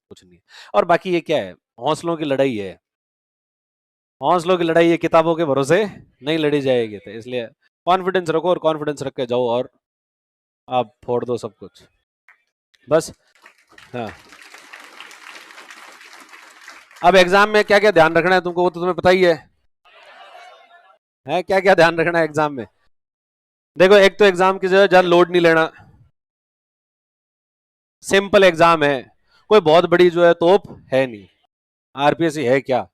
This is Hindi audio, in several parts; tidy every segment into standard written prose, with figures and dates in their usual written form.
कुछ नहीं है। और बाकी ये क्या है, हौसलों की लड़ाई है, हौसलों की लड़ाई ये किताबों के भरोसे नहीं लड़ी जाएगी। तो इसलिए कॉन्फिडेंस रखो और कॉन्फिडेंस रख के जाओ और आप फोड़ दो सब कुछ बस। हाँ, अब एग्जाम में क्या क्या ध्यान रखना है तुमको वो तो तुम्हें पता ही है क्या क्या ध्यान रखना है एग्जाम में। देखो एक तो एग्जाम की जगह ज्यादा लोड नहीं लेना, सिंपल एग्जाम है, कोई बहुत बड़ी जो है तोप है नहीं। आरपीएससी है क्या,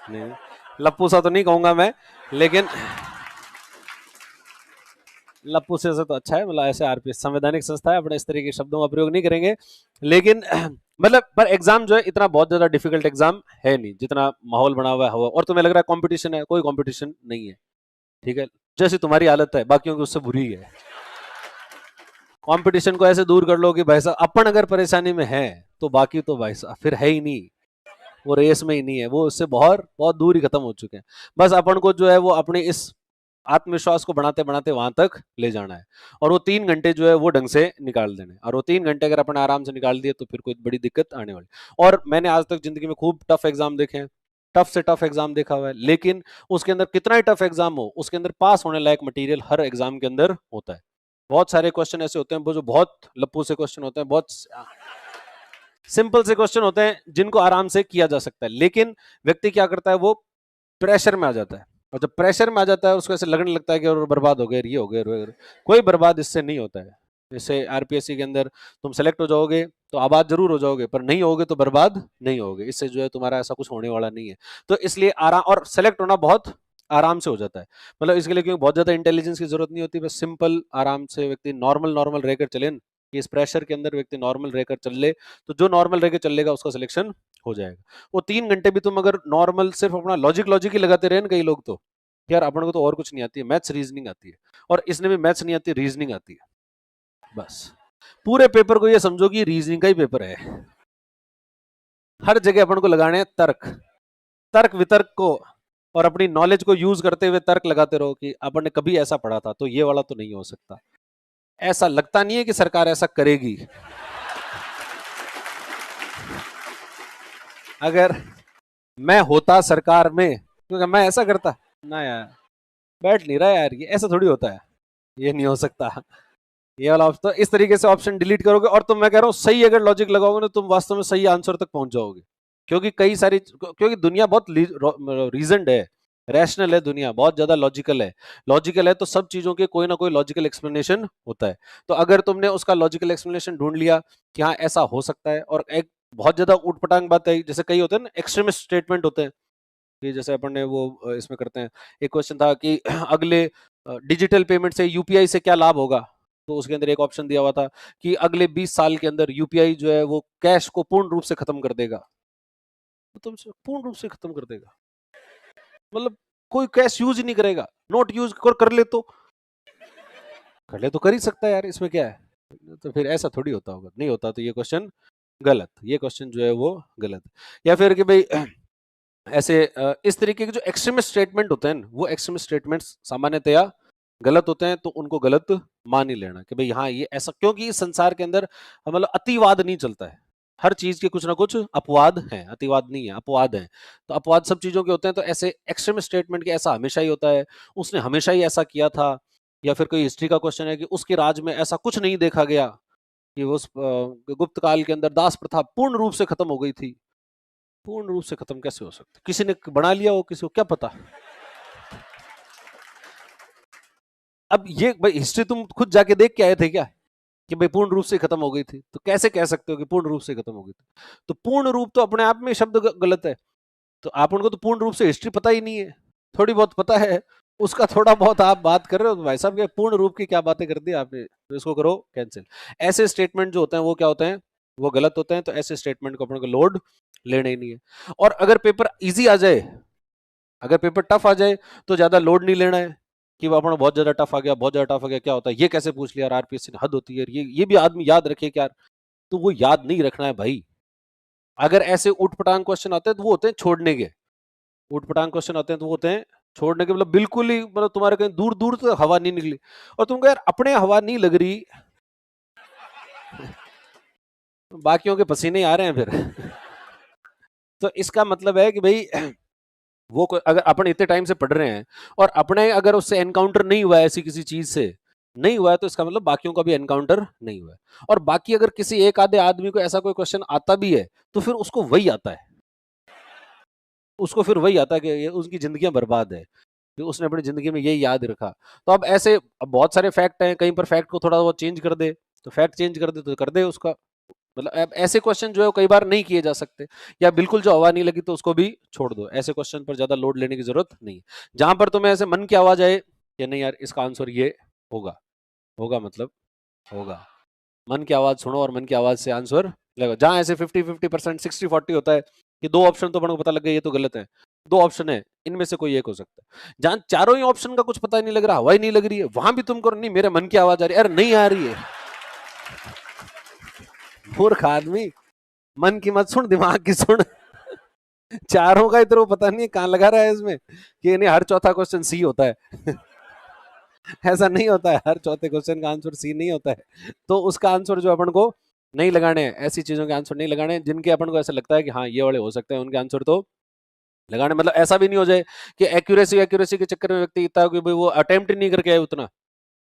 नहीं, लप्पू सा तो नहीं कहूंगा मैं, लेकिन लप्पू से तो अच्छा है, मतलब ऐसे आरपीएस संवैधानिक संस्था है, अपने इस तरह के शब्दों का प्रयोग नहीं करेंगे। लेकिन मतलब पर एग्जाम जो है इतना बहुत ज्यादा डिफिकल्ट एग्जाम है नहीं जितना माहौल बना हुआ है और तुम्हें लग रहा है कंपटीशन है, कोई कंपटीशन नहीं है। ठीक है, जैसी तुम्हारी हालत है बाकियों की उससे बुरी है। कंपटीशन को ऐसे दूर कर लो कि भाई साहब अपन अगर परेशानी में है तो बाकी तो भाई साहब फिर है ही नहीं, वो रेस में ही नहीं है, वो उससे बहुत बहुत दूर ही खत्म हो चुके हैं। बस अपन को जो है वो अपने इस आत्मविश्वास को बढ़ाते बढ़ाते वहां तक ले जाना है, और वो 3 घंटे जो है वो ढंग से निकाल देने, और वो 3 घंटे अगर अपन आराम से निकाल दिए तो फिर कोई बड़ी दिक्कत आने वाली। और मैंने आज तक जिंदगी में खूब टफ एग्जाम देखे हैं, टफ से टफ एग्जाम देखा हुआ है, लेकिन उसके अंदर कितना ही टफ एग्जाम हो उसके अंदर पास होने लायक मटेरियल हर एग्जाम के अंदर होता है। बहुत सारे क्वेश्चन ऐसे होते हैं वो जो बहुत लप्पू से क्वेश्चन होते हैं, बहुत सिंपल से क्वेश्चन होते हैं जिनको आराम से किया जा सकता है, लेकिन व्यक्ति क्या करता है वो प्रेशर में आ जाता है, और जब प्रेशर में आ जाता है उसको ऐसे लगने लगता है कि और बर्बाद हो गए, ये हो गए। कोई बर्बाद इससे नहीं होता है। जैसे आरपीएससी के अंदर तुम सेलेक्ट हो जाओगे तो आबाद जरूर हो जाओगे, पर नहीं होगे तो बर्बाद नहीं होगे, इससे जो है तुम्हारा ऐसा कुछ होने वाला नहीं है। तो इसलिए आराम, और सेलेक्ट होना बहुत आराम से हो जाता है, मतलब इसके लिए क्योंकि बहुत ज्यादा इंटेलिजेंस की जरूरत नहीं होती, बस सिंपल आराम से व्यक्ति नॉर्मल नॉर्मल रहकर चले कि इस प्रेशर के अंदर व्यक्ति नॉर्मल रहकर चल ले तो जो नॉर्मल रहकर चलेगा उसका सिलेक्शन हो जाएगा। वो 3 घंटे भी तुम अगर नॉर्मल सिर्फ अपना लॉजिक लॉजिक ही लगाते रहे ना, कई लोग तो यार अपन को तो और कुछ नहीं आती है, मैथ्स रीजनिंग आती है, और इसने भी मैथ्स नहीं आती, रीजनिंग आती है, बस पूरे पेपर को ये समझो कि रीजनिंग का ही पेपर है। हर जगह अपन को लगाने हैं तर्क, तर्क वितर्क को, और अपनी नॉलेज को यूज करते हुए तर्क लगाते रहो कि अपन ने कभी ऐसा पढ़ा था तो ये वाला तो नहीं हो सकता, ऐसा लगता नहीं है कि सरकार ऐसा करेगी। अगर मैं होता सरकार में क्योंकि मैं ऐसा करता ना यार, बैठ नहीं रहा यार, ये ऐसा थोड़ी होता है, ये नहीं हो सकता, ये वाला ऑप्शन, तो इस तरीके से ऑप्शन डिलीट करोगे और तुम, मैं कह रहा हूँ सही अगर लॉजिक लगाओगे ना तुम वास्तव में सही आंसर तक पहुंच जाओगे। क्योंकि कई सारी, क्योंकि दुनिया बहुत रीजनड है, रैशनल है, दुनिया बहुत ज्यादा लॉजिकल है। लॉजिकल है तो सब चीजों के कोई ना कोई लॉजिकल एक्सप्लेनेशन होता है। तो अगर तुमने उसका लॉजिकल एक्सप्लेनेशन ढूंढ लिया कि हाँ ऐसा हो सकता है, और एक बहुत ज्यादा उठपटांग बात है, जैसे कई होते हैं ना एक्सट्रीमिस्ट स्टेटमेंट होते हैं, कि जैसे अपन ने वो इसमें करते हैं, एक क्वेश्चन था कि अगले डिजिटल पेमेंट से यूपीआई से क्या लाभ होगा, तो उसके अंदर एक ऑप्शन दिया हुआ था कि अगले 20 साल के अंदर यूपीआई जो है वो कैश को पूर्ण रूप से खत्म कर देगा। तो तुम पूर्ण रूप से खत्म कर देगा मतलब कोई कैश यूज ही नहीं करेगा, नोट यूज कर ले तो कर ले, तो कर ही सकता है यार, इसमें क्या है। तो फिर ऐसा थोड़ी होता होगा, नहीं होता, तो ये क्वेश्चन गलत, ये क्वेश्चन जो है वो गलत। या फिर कि भाई ऐसे इस तरीके के जो एक्सट्रीमिस्ट स्टेटमेंट होते हैं वो एक्सट्रीमिस्ट स्टेटमेंट्स सामान्यतया गलत होते हैं, तो उनको गलत मान ही लेना कि भाई हाँ ये ऐसा, क्योंकि इस संसार के अंदर मतलब अतिवाद नहीं चलता है, हर चीज के कुछ ना कुछ अपवाद हैं, अतिवाद नहीं है अपवाद है। तो अपवाद सब चीजों के होते हैं, तो ऐसे एक्सट्रीमिस्ट स्टेटमेंट के ऐसा हमेशा ही होता है, उसने हमेशा ही ऐसा किया था, या फिर कोई हिस्ट्री का क्वेश्चन है कि उसके राज में ऐसा कुछ नहीं देखा गया कि उस गुप्त काल के अंदर दास प्रथा पूर्ण रूप से खत्म हो गई थी। पूर्ण रूप से खत्म कैसे हो सकता, किसी ने बना लिया हो, किसी को क्या पता। अब ये भाई हिस्ट्री तुम खुद जाके देख के आए थे क्या कि भाई पूर्ण रूप से खत्म हो गई थी, तो कैसे कह सकते हो कि पूर्ण रूप से खत्म हो गई थी। तो पूर्ण रूप तो अपने आप में शब्द गलत है, तो आप उनको तो पूर्ण रूप से हिस्ट्री पता ही नहीं है, थोड़ी बहुत पता है, उसका थोड़ा बहुत आप बात कर रहे हो, तो भाई साहब पूर्ण रूप की क्या बातें कर दी आपने, तो इसको करो कैंसिल। ऐसे स्टेटमेंट जो होते हैं वो क्या होते हैं, वो गलत होते हैं, तो ऐसे स्टेटमेंट को अपने को लोड लेना ही नहीं है। और अगर पेपर इजी आ जाए, अगर पेपर टफ आ जाए तो ज्यादा लोड नहीं लेना है कि वो अपना बहुत ज्यादा टफ आ गया, बहुत ज्यादा टफ आ गया, क्या होता है ये कैसे पूछ लिया यार, आरपीएससी ने, हद होती है, ये भी आदमी याद रखे क्या, तो वो याद नहीं रखना है भाई। अगर ऐसे उठपटांग क्वेश्चन आते हैं तो वो होते हैं छोड़ने के, उठपटांग क्वेश्चन आते हैं तो वो होते हैं छोड़ने के, मतलब बिल्कुल ही, मतलब तुम्हारे कहीं दूर दूर तक हवा नहीं निकली, और तुमको यार अपने हवा नहीं लग रही, बाकियों के पसीने ही आ रहे हैं फिर। तो इसका मतलब है कि भाई वो अगर अपन इतने टाइम से पढ़ रहे हैं और अपने अगर उससे एनकाउंटर नहीं हुआ है ऐसी किसी चीज से, नहीं हुआ है, तो इसका मतलब बाकियों का भी एनकाउंटर नहीं हुआ है। और बाकी अगर किसी एक आधे आदमी को ऐसा कोई क्वेश्चन आता भी है तो फिर उसको वही आता है, उसको फिर वही आता है कि ये उसकी जिंदगियां बर्बाद है, कि उसने अपनी जिंदगी में यही याद रखा। तो अब ऐसे अब बहुत सारे फैक्ट हैं, कहीं पर फैक्ट को थोड़ा बहुत चेंज कर दे तो फैक्ट चेंज कर दे तो कर दे उसका। मतलब अब ऐसे क्वेश्चन जो है कई बार नहीं किए जा सकते, या बिल्कुल जो हवा नहीं लगी तो उसको भी छोड़ दो, ऐसे क्वेश्चन पर ज्यादा लोड लेने की जरूरत नहीं है। जहां पर तुम्हें ऐसे मन की आवाज आए कि नहीं यार इसका आंसर ये होगा, होगा मतलब होगा, मन की आवाज सुनो और मन की आवाज से आंसर लगो। जहां ऐसे 50-50%, 60-40 होता है कि दो ऑप्शन तो अपन को पता लग गया ये तो गलत है, दो ऑप्शन है इनमें से कोई एक हो सकता है। जहां चारों ही ऑप्शन का कुछ पता ही नहीं लग रहा, हवा ही नहीं लग रही है, वहां भी तुमको नहीं मेरे मन की आवाज आ रही है, अरे नहीं आ रही है। मूर्ख आदमी, मन की मत सुन, दिमाग की सुन। चारों का इतना पता नहीं कहां लगा रहा है इसमें कि नहीं हर चौथा क्वेश्चन सी होता है। ऐसा नहीं होता है, हर चौथे क्वेश्चन का आंसर सी नहीं होता है। तो उसका आंसर जो अपन को नहीं लगाने हैं, ऐसी चीजों के आंसर नहीं लगाने जिनके अपन को ऐसा लगता है कि हाँ ये वाले हो सकते हैं, उनके आंसर तो लगाने। मतलब ऐसा भी नहीं हो जाए कि एक्यूरेसी एक्यूरेसी के चक्कर में व्यक्ति इतना कि भाई वो अटेम्प्ट ही नहीं करके आए उतना।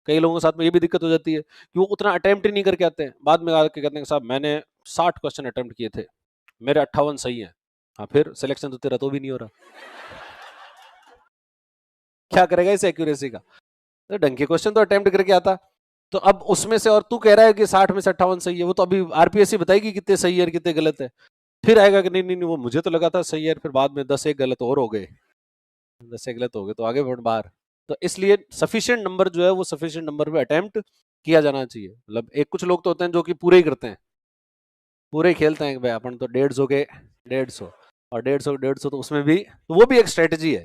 कई लोगों के साथ में ये भी दिक्कत हो जाती है कि वो उतना अटेम्प्ट ही नहीं करके आते हैं, बाद में आके कहते हैं साहब मैंने 60 क्वेश्चन अटेम्प्ट किए थे, मेरे 58 सही है। हाँ फिर सिलेक्शन तो तेरा तो भी नहीं हो रहा, क्या करेगा इस एक्यूरेसी का? तो ढंग के क्वेश्चन तो अटेम्प्ट करके आता। तो अब उसमें से और तू कह रहा है कि 60 में से 58 सही है, वो तो अभी आरपीएससी बताएगी कितने सही है और कितने गलत है। फिर आएगा कि नहीं नहीं नहीं वो मुझे तो लगा था सही है, फिर बाद में 10 एक गलत और हो गए, 10 एक गलत हो गए तो आगे बढ़ बाहर। तो इसलिए सफिशिएंट नंबर जो है वो सफिशिएंट नंबर पे अटेम्प्ट किया जाना चाहिए। मतलब एक कुछ लोग तो होते हैं जो कि पूरे ही करते हैं, पूरे ही खेलते हैं कि भाई अपन तो 150 के 150, और 150 तो उसमें भी तो वो भी एक स्ट्रेटजी है।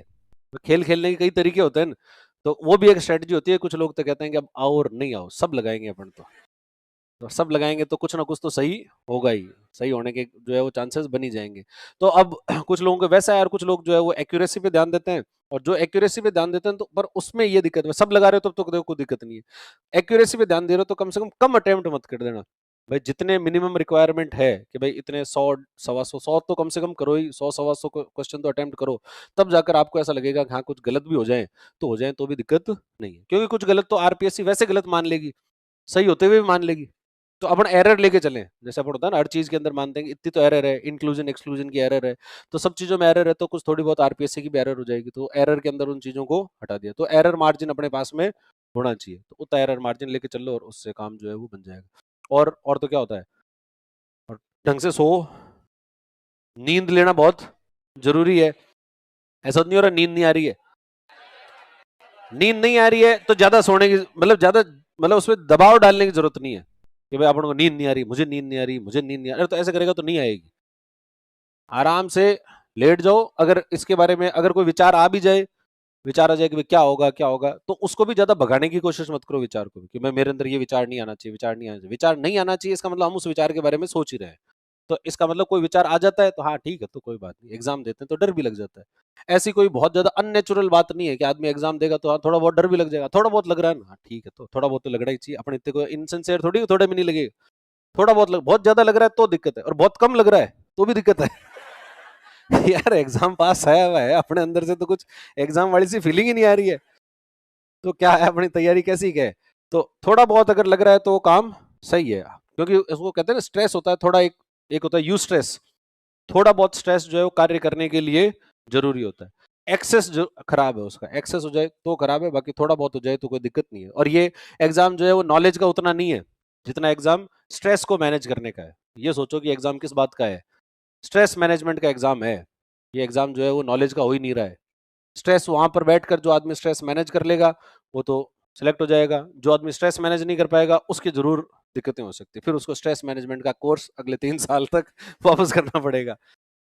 तो खेल खेलने के कई तरीके होते हैं ना, तो वो भी एक स्ट्रेटजी होती है। कुछ लोग तो कहते हैं कि अब आओ और नहीं आओ सब लगाएंगे अपन तो सब लगाएंगे तो कुछ ना कुछ तो सही होगा ही, सही होने के जो है वो चांसेस बनी जाएंगे। तो अब कुछ लोगों को वैसा है और कुछ लोग जो है वो एक्यूरेसी पे ध्यान देते हैं, और जो एक्यूरेसी पे ध्यान देते हैं तो पर उसमें ये दिक्कत है, सब लगा रहे हो तब तो देखो कोई दिक्कत नहीं है। एक्यूरेसी पे ध्यान दे रहे हो तो कम से कम अटेम्प्ट मत कर देना भाई, जितने मिनिमम रिक्वायरमेंट है कि भाई इतने 100 100 125 तो कम से कम करो ही, 100 125 क्वेश्चन तो अटेम्प्ट करो। तब जाकर आपको ऐसा लगेगा कि हाँ कुछ गलत भी हो जाए तो हो जाए तो भी दिक्कत नहीं है, क्योंकि कुछ गलत तो आरपीएससी वैसे गलत मान लेगी, सही होते हुए भी मान लेगी। तो अपन एरर लेके चलें, जैसे अपन होता है ना हर चीज के अंदर मानते हैं कि इतनी तो एरर है, इंक्लूजन एक्सक्लूजन की एरर है, तो सब चीजों में एरर है तो कुछ थोड़ी बहुत आरपीएससी की भी एरर हो जाएगी, तो एरर के अंदर उन चीजों को हटा दिया। तो एरर मार्जिन अपने पास में होना चाहिए, तो उतना एरर मार्जिन लेके चल लो और उससे काम जो है वो बन जाएगा। और तो क्या होता है, और ढंग से सो, नींद लेना बहुत जरूरी है। ऐसा तो नहीं हो रहा नींद नहीं आ रही है, नींद नहीं आ रही है तो ज्यादा सोने की मतलब ज्यादा मतलब उसमें दबाव डालने की जरूरत नहीं है कि भाई अपन को नींद नहीं आ रही, मुझे नींद नहीं आ रही, मुझे नींद नहीं आ रही, तो ऐसे करेगा तो नहीं आएगी। आराम से लेट जाओ, अगर इसके बारे में अगर कोई विचार आ भी जाए, विचार आ जाए कि भाई क्या होगा क्या होगा, तो उसको भी ज्यादा भगाने की कोशिश मत करो विचार को कि मैं मेरे अंदर ये विचार नहीं आना चाहिए, विचार नहीं आना चाहिए, विचार नहीं आना चाहिए इसका मतलब हम उस विचार के बारे में सोच ही रहे हैं। तो इसका मतलब कोई विचार आ जाता है तो हाँ ठीक है तो कोई बात नहीं, एग्जाम देते हैं तो डर भी लग जाता है। ऐसी कोई बहुत ज्यादा अननेचुरल बात नहीं है कि आदमी एग्जाम देगा तो हाँ थोड़ा बहुत डर भी लग जाएगा, थोड़ा बहुत लग रहा है ना, हाँ ठीक है तो थोड़ा बहुत तो लगना ही चाहिए, अपने इतने को इनसिंसियर थोड़ी थोड़े में नहीं लगेगा। थोड़ा बहुत बहुत ज्यादा लग रहा है तो दिक्कत है, और बहुत कम लग रहा है तो भी दिक्कत है। यार एग्जाम पास आया हुआ है, अपने अंदर से तो कुछ एग्जाम वाली सी फीलिंग ही नहीं आ रही है, तो क्या है अपनी तैयारी कैसी है? तो थोड़ा बहुत अगर लग रहा है तो वो काम सही है, क्योंकि उसको कहते हैं ना स्ट्रेस होता है थोड़ा, एक एक होता है यू स्ट्रेस, थोड़ा बहुत स्ट्रेस जो है वो कार्य करने के लिए जरूरी होता है। एक्सेस जो खराब है, उसका एक्सेस हो जाए तो खराब है, बाकी थोड़ा बहुत हो जाए तो कोई दिक्कत नहीं है। और ये एग्जाम जो है वो नॉलेज का उतना नहीं है जितना एग्जाम स्ट्रेस को मैनेज करने का है। ये सोचो कि एग्जाम किस बात का है, स्ट्रेस मैनेजमेंट का एग्जाम है। ये एग्जाम जो है वो नॉलेज का हो ही नहीं रहा है। स्ट्रेस वहां पर बैठकर जो आदमी स्ट्रेस मैनेज कर लेगा वो तो सिलेक्ट हो जाएगा, जो आदमी स्ट्रेस मैनेज नहीं कर पाएगा उसकी जरूर दिक्कतें हो सकती है, फिर उसको स्ट्रेस मैनेजमेंट का कोर्स अगले 3 साल तक वापस करना पड़ेगा।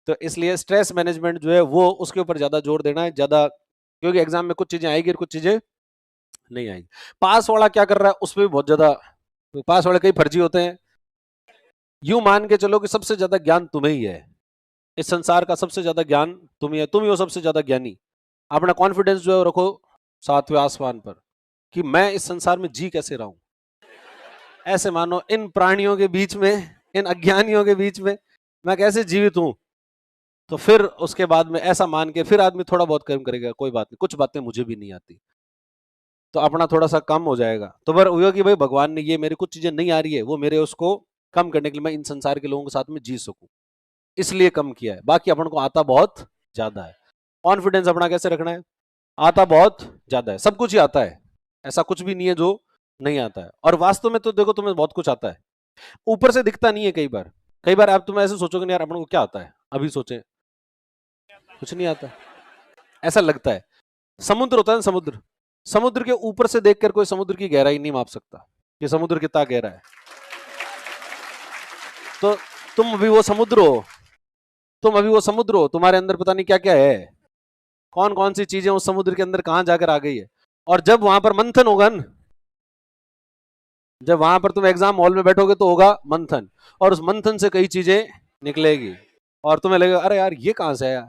तो इसलिए स्ट्रेस मैनेजमेंट जो है वो उसके ऊपर ज्यादा जोर देना है ज्यादा, क्योंकि एग्जाम में कुछ चीजें आएगी और कुछ चीजें नहीं आएगी। पास वाला क्या कर रहा है उसमें भी बहुत ज्यादा, तो पास वाले कई फर्जी होते हैं। यूं मान के चलो कि सबसे ज्यादा ज्ञान तुम्हें ही है, इस संसार का सबसे ज्यादा ज्ञान तुम ही है, तुम ही हो सबसे ज्यादा ज्ञानी। अपना कॉन्फिडेंस जो है रखो 7वें आसमान पर कि मैं इस संसार में जी कैसे रहा हूं। ऐसे मानो इन प्राणियों के बीच में, इन अज्ञानियों के बीच में मैं कैसे जीवित हूं। तो फिर उसके बाद में ऐसा मान के फिर आदमी थोड़ा बहुत कर्म करेगा, कोई बात नहीं, कुछ बातें मुझे भी नहीं आती, तो अपना थोड़ा सा कम हो जाएगा। तो फिर हुआ कि भाई भगवान ने ये मेरे कुछ चीजें नहीं आ रही है, वो मेरे उसको कम करने के लिए मैं इन संसार के लोगों के साथ में जी सकूं, इसलिए कम किया है। बाकी अपन को आता बहुत ज्यादा है। कॉन्फिडेंस अपना कैसे रखना है, आता बहुत ज्यादा है, सब कुछ ही आता है, ऐसा कुछ भी नहीं है जो नहीं आता है। और वास्तव में तो देखो तुम्हें बहुत कुछ आता है, ऊपर से दिखता नहीं है। कई बार आप तुम ऐसे सोचोगे नहीं यार अपन को क्या आता है, अभी सोचे कुछ नहीं आता, ऐसा लगता है। समुद्र होता है ना, समुद्र, समुद्र के ऊपर से देखकर कोई समुद्र की गहराई नहीं माप सकता कि समुद्र कितना गहरा है। तो तुम अभी वो समुद्र हो, तुम अभी वो समुद्र हो, तुम्हारे अंदर पता नहीं क्या क्या है, कौन कौन सी चीजें उस समुद्र के अंदर कहां जाकर आ गई है। और जब वहां पर मंथन होगा ना, जब वहां पर तुम एग्जाम हॉल में बैठोगे तो होगा मंथन, और उस मंथन से कई चीजें निकलेगी, और तुम्हें लगेगा अरे यार ये कहां से आया,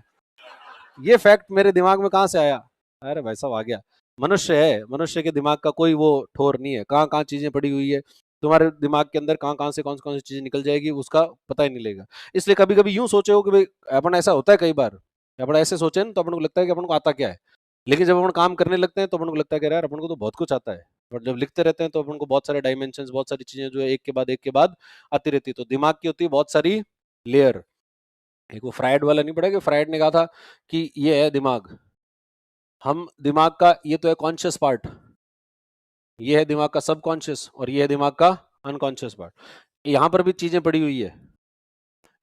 ये फैक्ट मेरे दिमाग में कहां से आया। अरे भाई साहब आ गया, मनुष्य है, मनुष्य के दिमाग का कोई वो ठोर नहीं है, कहाँ कहाँ चीजें पड़ी हुई है, तुम्हारे दिमाग के अंदर कहाँ कहाँ से कौन कौन सी चीजें निकल जाएगी उसका पता ही नहीं लगेगा। इसलिए कभी कभी यूं सोचे हो कि भाई अपन, ऐसा होता है कई बार अपन ऐसे सोचे ना तो अपन को लगता है कि अपन को आता क्या है, लेकिन जब अपन काम करने लगते हैं तो अपन को लगता है कि यार अपन को तो बहुत कुछ आता है। और जब लिखते रहते हैं तो अपन को बहुत सारे डायमेंशन, बहुत सारी चीजें जो है एक के बाद आती रहती है। तो दिमाग की होती है बहुत सारी लेयर। एक वो फ्रायड वाला नहीं पड़ा कि फ्रायड ने कहा था कि ये है दिमाग, हम दिमाग का ये तो है कॉन्शियस पार्ट, ये है दिमाग का सबकॉन्शियस, और ये है दिमाग का अनकॉन्शियस पार्ट। यहाँ पर भी चीजें पड़ी हुई है,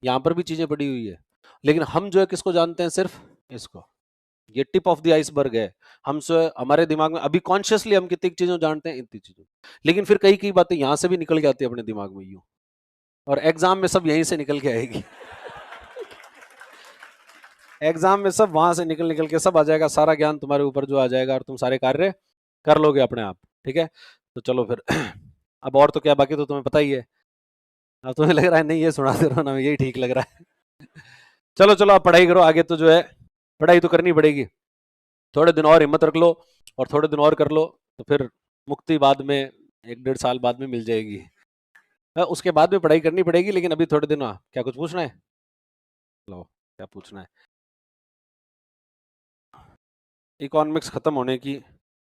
यहाँ पर भी चीजें पड़ी हुई है, लेकिन हम जो है किसको जानते हैं, सिर्फ इसको। ये टिप ऑफ द आइसबर्ग है। हम जो है हमारे दिमाग में अभी कॉन्शियसली हम कितनी चीजों जानते हैं, इतनी चीजों, लेकिन फिर कई कई बातें यहाँ से भी निकल के आती है अपने दिमाग में यूं, और एग्जाम में सब यहीं से निकल के आएगी। एग्जाम में सब वहां से निकल निकल के सब आ जाएगा, सारा ज्ञान तुम्हारे ऊपर जो आ जाएगा, और तुम सारे कार्य कर लोगे अपने आप। ठीक है, तो चलो फिर अब और तो क्या, बाकी तो तुम्हें पता ही है। अब तुम्हें लग रहा है नहीं ये सुनाते रहो ना, यही ठीक लग रहा है। चलो चलो आप पढ़ाई करो आगे, तो जो है पढ़ाई तो करनी पड़ेगी। थोड़े दिन और हिम्मत रख लो, और थोड़े दिन और कर लो, तो फिर मुक्ति बाद में 1-1.5 साल बाद में मिल जाएगी। उसके बाद में पढ़ाई करनी पड़ेगी, लेकिन अभी थोड़े दिन। क्या कुछ पूछना है, लो क्या पूछना है। इकोनॉमिक्स खत्म होने की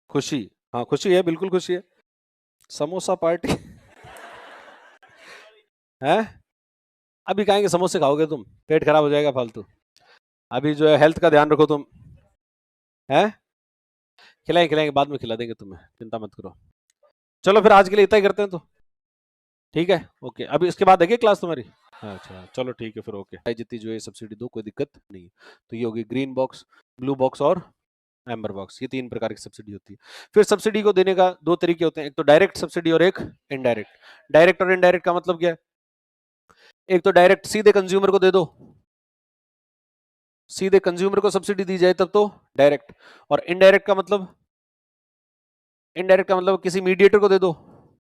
खुशी, हाँ खुशी है, बिल्कुल खुशी है। समोसा पार्टी है, अभी खाएंगे समोसे, खाओगे तुम पेट खराब हो जाएगा फालतू। अभी जो है हेल्थ का ध्यान रखो तुम, है खिलाएंगे खिलाएंगे, बाद में खिला देंगे तुम्हें, चिंता मत करो। चलो फिर आज के लिए इतना ही करते हैं, तो ठीक है, ओके। अभी इसके बाद है क्या क्लास तुम्हारी? अच्छा चलो ठीक है फिर, ओके। जितनी जो है सब्सिडी दो, कोई दिक्कत नहीं। तो ये होगी ग्रीन बॉक्स, ब्लू बॉक्स और एम्बर बॉक्स, ये 3 प्रकार की सब्सिडी होती है। फिर सब्सिडी को देने का 2 तरीके होते हैं, एक तो डायरेक्ट सब्सिडी और एक इनडायरेक्ट। डायरेक्ट और इनडायरेक्ट का मतलब क्या है? एक तो डायरेक्ट सीधे कंज्यूमर को दे दो, सीधे कंज्यूमर को सब्सिडी दी जाए तब तो डायरेक्ट। और इनडायरेक्ट का मतलब, इनडायरेक्ट का मतलब किसी मीडिएटर को दे दो,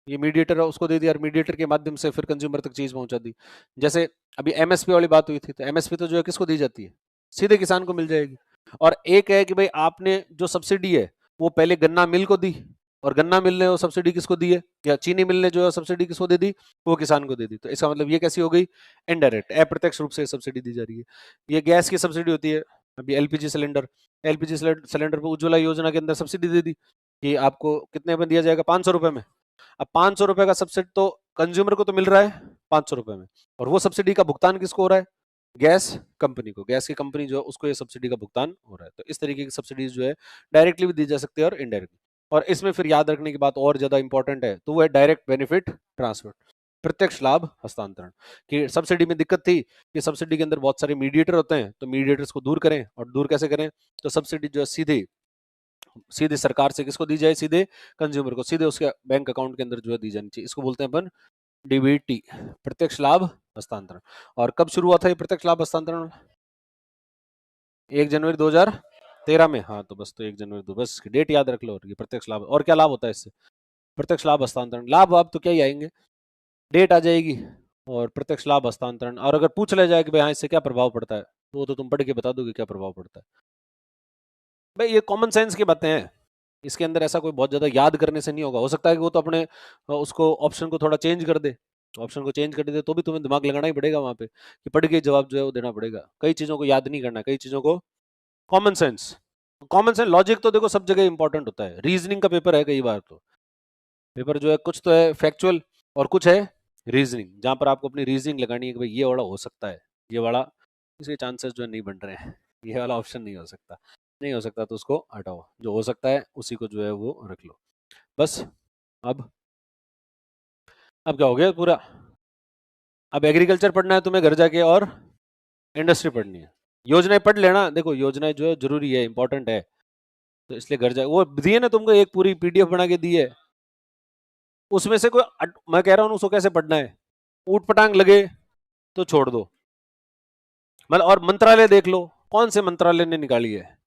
ये मीडिएटर है उसको दे दिया, और मीडिएटर के माध्यम से फिर कंज्यूमर तक चीज पहुंचा दी। जैसे अभी एमएसपी वाली बात हुई थी, तो एमएसपी तो जो है किसको दी जाती है, सीधे किसान को मिल जाएगी। और एक है कि भाई आपने जो सब्सिडी है वो पहले गन्ना मिल को दी, और गन्ना मिल ने वो सब्सिडी किसको दी है, या चीनी मिल ने जो है सब्सिडी किसको दे दी, वो किसान को दे दी। तो इसका मतलब ये कैसी हो गई, इनडायरेक्ट, अप्रत्यक्ष रूप से सब्सिडी दी जा रही है। ये गैस की सब्सिडी होती है, अभी एलपीजी सिलेंडर, एलपीजी सिलेंडर पर उज्ज्वला योजना के अंदर सब्सिडी दे दी कि आपको कितने में दिया जाएगा, 500 रुपए में। अब 500 रुपए का सब्सिडी तो कंज्यूमर को तो मिल रहा है 500 रुपए में, और वो सब्सिडी का भुगतान किसको हो रहा है, गैस कंपनी को। गैस की कंपनी जो है उसको ये सब्सिडी का भुगतान हो रहा है। तो इस तरीके की सब्सिडीज जो है डायरेक्टली भी दी जा सकती है और इनडायरेक्टली। और इसमें फिर याद रखने की बात और ज्यादा इंपॉर्टेंट है, तो वो है डायरेक्ट बेनिफिट ट्रांसफर, प्रत्यक्ष लाभ हस्तांतरण। कि सब्सिडी में दिक्कत थी कि सब्सिडी के अंदर बहुत सारे मीडिएटर होते हैं, तो मीडिएटर्स को दूर करें, और दूर कैसे करें, तो सब्सिडी जो है सीधे सीधे सरकार से किसको दी जाए, सीधे कंज्यूमर को, सीधे उसके बैंक अकाउंट के अंदर जो है दी जानी चाहिए। इसको बोलते हैं अपन डीबीटी, प्रत्यक्ष लाभ हस्तांतरण। और कब शुरू हुआ था ये प्रत्यक्ष लाभ हस्तांतरण? 1 जनवरी 2013 में। हाँ तो बस, तो 1 जनवरी दो, बस डेट याद रख लो। और ये प्रत्यक्ष लाभ, और क्या लाभ होता है इससे, प्रत्यक्ष लाभ हस्तांतरण। लाभ अब तो क्या ही आएंगे, डेट आ जाएगी और प्रत्यक्ष लाभ हस्तांतरण। और अगर पूछ ले जाए कि भाई हाँ इससे क्या प्रभाव पड़ता है, तो वो तो तुम पढ़ के बता दोगे क्या प्रभाव पड़ता है। भाई ये कॉमन सेंस की बातें हैं, इसके अंदर ऐसा कोई बहुत ज्यादा याद करने से नहीं होगा। हो सकता है कि वो तो अपने उसको ऑप्शन को थोड़ा चेंज कर दे, ऑप्शन को चेंज कर देते तो भी तुम्हें दिमाग लगाना ही पड़ेगा वहां पे कि पढ़ के जवाब जो है वो देना पड़ेगा। कई चीजों को याद नहीं करना, कई चीजों को common sense, common sense logic तो देखो सब जगह इंपॉर्टेंट होता है। रीजनिंग का पेपर है कई बार तो पेपर जो है कुछ तो है फैक्चुअल और कुछ है रीजनिंग, जहां पर आपको अपनी रीजनिंग लगानी है कि भाई ये वाला हो सकता है, ये वाला इसके चांसेस जो है नहीं बन रहे हैं, ये वाला ऑप्शन नहीं हो सकता, नहीं हो सकता तो उसको हटाओ, जो हो सकता है उसी को जो है वो रख लो बस। अब अब क्या हो गया पूरा, अब एग्रीकल्चर पढ़ना है तुम्हें घर जाके और इंडस्ट्री पढ़नी है। योजनाएं पढ़ लेना, देखो योजनाएं जो है जरूरी है, इंपॉर्टेंट है, तो इसलिए घर जाके वो दिए ना तुमको, एक पूरी पीडीएफ बना के दी है, उसमें से कोई मैं कह रहा हूँ उसको कैसे पढ़ना है, ऊट पटांग लगे तो छोड़ दो, मतलब और मंत्रालय देख लो, कौन से मंत्रालय ने निकाली है,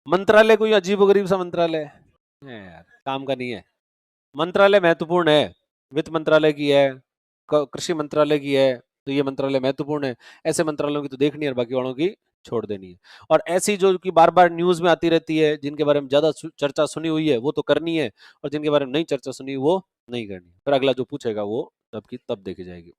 मंत्रालय कोई अजीबोगरीब सा मंत्रालय है यार, काम का नहीं है। मंत्रालय महत्वपूर्ण है, वित्त मंत्रालय की है, कृषि मंत्रालय की है, तो ये मंत्रालय महत्वपूर्ण है, ऐसे मंत्रालयों की तो देखनी है और बाकी वालों की छोड़ देनी है। और ऐसी जो कि बार बार न्यूज में आती रहती है, जिनके बारे में ज्यादा चर्चा सुनी हुई है वो तो करनी है, और जिनके बारे में नहीं चर्चा सुनी वो नहीं करनी, फिर अगला जो पूछेगा वो तब की तब देखी जाएगी।